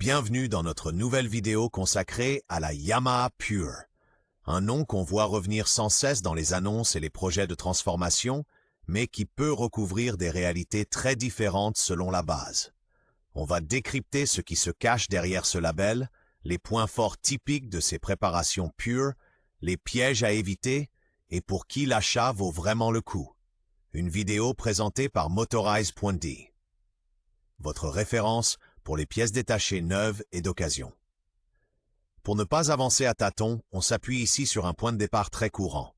Bienvenue dans notre nouvelle vidéo consacrée à la Yamaha Pure, un nom qu'on voit revenir sans cesse dans les annonces et les projets de transformation, mais qui peut recouvrir des réalités très différentes selon la base. On va décrypter ce qui se cache derrière ce label, les points forts typiques de ces préparations Pure, les pièges à éviter et pour qui l'achat vaut vraiment le coup. Une vidéo présentée par Motorize.d. Votre référence pour les pièces détachées neuves et d'occasion. Pour ne pas avancer à tâtons, on s'appuie ici sur un point de départ très courant,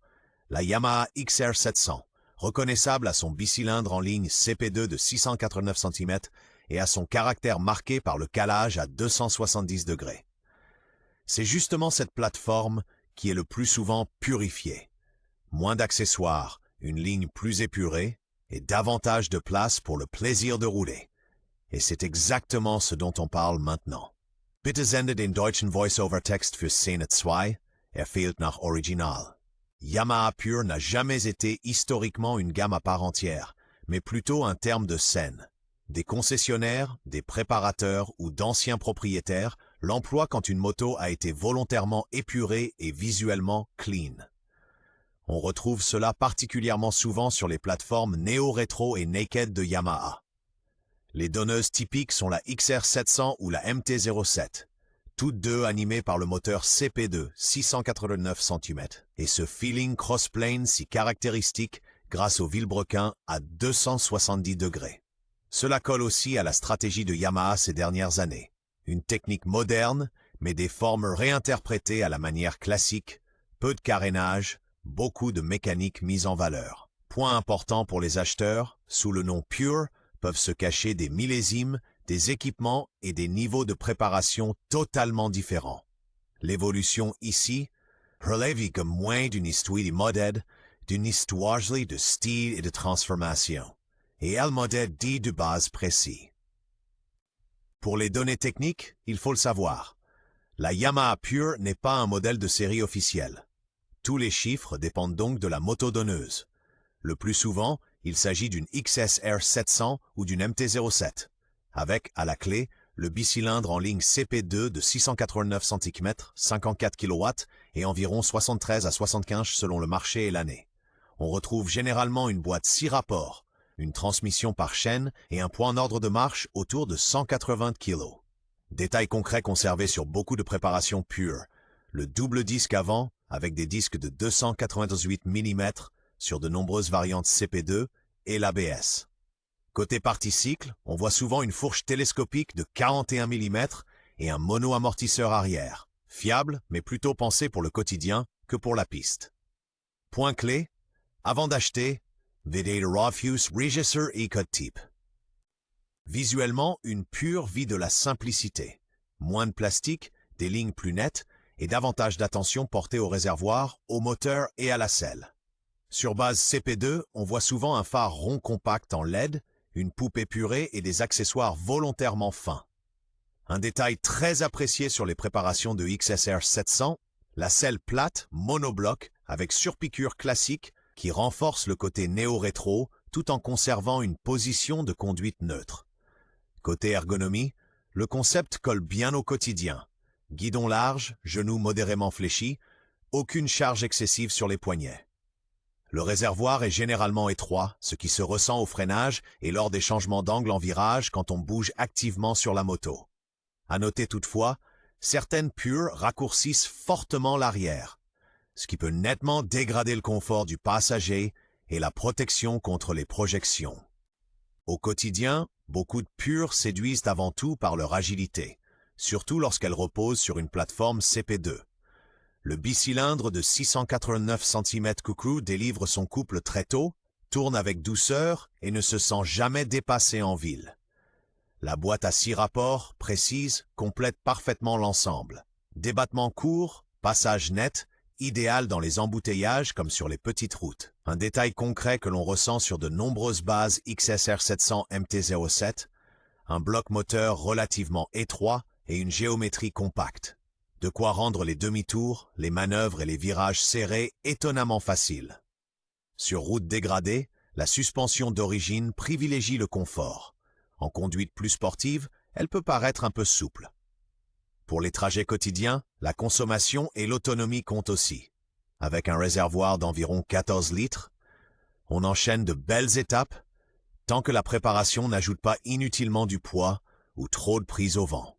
la Yamaha XR700, reconnaissable à son bicylindre en ligne CP2 de 689 cm et à son caractère marqué par le calage à 270 degrés. C'est justement cette plateforme qui est le plus souvent purifiée. Moins d'accessoires, une ligne plus épurée et davantage de place pour le plaisir de rouler. Et c'est exactement ce dont on parle maintenant. Bitte sende den deutschen Voice-over-Text für Szene 2, fehlt nach Original. Yamaha Pure n'a jamais été historiquement une gamme à part entière, mais plutôt un terme de scène. Des concessionnaires, des préparateurs ou d'anciens propriétaires l'emploient quand une moto a été volontairement épurée et visuellement clean. On retrouve cela particulièrement souvent sur les plateformes néo-rétro et naked de Yamaha. Les donneuses typiques sont la XR700 ou la MT-07, toutes deux animées par le moteur CP2 689 cm et ce feeling crossplane si caractéristique grâce au vilebrequin à 270 degrés. Cela colle aussi à la stratégie de Yamaha ces dernières années. Une technique moderne, mais des formes réinterprétées à la manière classique, peu de carénage, beaucoup de mécanique mise en valeur. Point important pour les acheteurs, sous le nom Pure, peuvent se cacher des millésimes, des équipements et des niveaux de préparation totalement différents. L'évolution ici relève comme moins d'une histoire de modèle, d'une histoire de style et de transformation, et elle modèle dit de base précis. Pour les données techniques, il faut le savoir. La Yamaha Pure n'est pas un modèle de série officiel. Tous les chiffres dépendent donc de la motodonneuse. Le plus souvent, il s'agit d'une XSR 700 ou d'une MT-07, avec, à la clé, le bicylindre en ligne CP2 de 689 cm, 54 kW et environ 73 à 75 selon le marché et l'année. On retrouve généralement une boîte 6 rapports, une transmission par chaîne et un point d'ordre de marche autour de 180 kg. Détails concrets conservés sur beaucoup de préparations Pure. Le double disque avant, avec des disques de 298 mm, sur de nombreuses variantes CP2 et l'ABS. Côté partie cycle, on voit souvent une fourche télescopique de 41 mm et un mono-amortisseur arrière, fiable mais plutôt pensé pour le quotidien que pour la piste. Point clé, avant d'acheter, vedez le Rofus Regisser et code type. Visuellement, une Pure vit de la simplicité, moins de plastique, des lignes plus nettes et davantage d'attention portée au réservoir, au moteur et à la selle. Sur base CP2, on voit souvent un phare rond compact en LED, une poupe épurée et des accessoires volontairement fins. Un détail très apprécié sur les préparations de XSR 700, la selle plate, monobloc, avec surpiqûre classique qui renforce le côté néo-rétro tout en conservant une position de conduite neutre. Côté ergonomie, le concept colle bien au quotidien. Guidon large, genoux modérément fléchis, aucune charge excessive sur les poignets. Le réservoir est généralement étroit, ce qui se ressent au freinage et lors des changements d'angle en virage quand on bouge activement sur la moto. À noter toutefois, certaines Pure raccourcissent fortement l'arrière, ce qui peut nettement dégrader le confort du passager et la protection contre les projections. Au quotidien, beaucoup de Pure séduisent avant tout par leur agilité, surtout lorsqu'elles reposent sur une plateforme CP2. Le bicylindre de 689 cm coucou délivre son couple très tôt, tourne avec douceur et ne se sent jamais dépassé en ville. La boîte à 6 rapports, précise, complète parfaitement l'ensemble. Débattement court, passage net, idéal dans les embouteillages comme sur les petites routes. Un détail concret que l'on ressent sur de nombreuses bases XSR 700 MT-07, un bloc moteur relativement étroit et une géométrie compacte. De quoi rendre les demi-tours, les manœuvres et les virages serrés étonnamment faciles. Sur route dégradée, la suspension d'origine privilégie le confort. En conduite plus sportive, elle peut paraître un peu souple. Pour les trajets quotidiens, la consommation et l'autonomie comptent aussi. Avec un réservoir d'environ 14 litres, on enchaîne de belles étapes, tant que la préparation n'ajoute pas inutilement du poids ou trop de prise au vent.